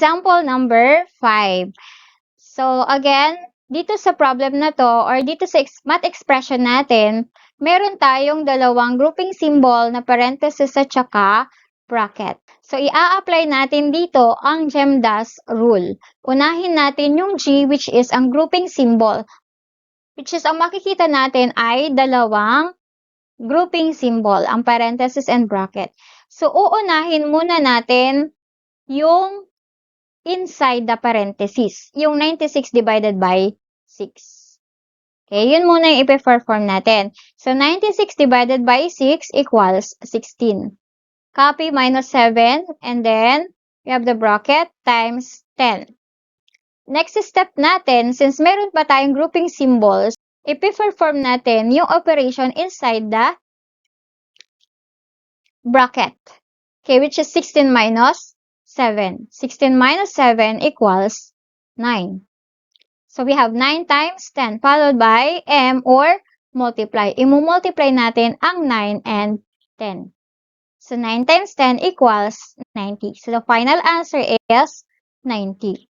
Example number 5. So, again, dito sa problem na to or dito sa math expression natin, meron tayong dalawang grouping symbol na parenthesis at saka bracket. So, i-apply natin dito ang GEMDAS rule. Unahin natin yung G, which is ang grouping symbol, which is ang makikita natin ay dalawang grouping symbol, ang parenthesis and bracket. So, uunahin muna natin yung inside the parenthesis, yung 96 divided by 6. Okay, yun muna yung ipe-perform natin. So, 96 divided by 6 equals 16. Copy minus 7, and then we have the bracket times 10. Next step natin, since meron pa tayong grouping symbols, ipe-perform natin yung operation inside the bracket. Okay, which is 16 minus 7. 16 minus 7 equals 9. So, we have 9 times 10 followed by M or multiply. Imu-multiply natin ang 9 and 10. So, 9 times 10 equals 90. So, the final answer is 90.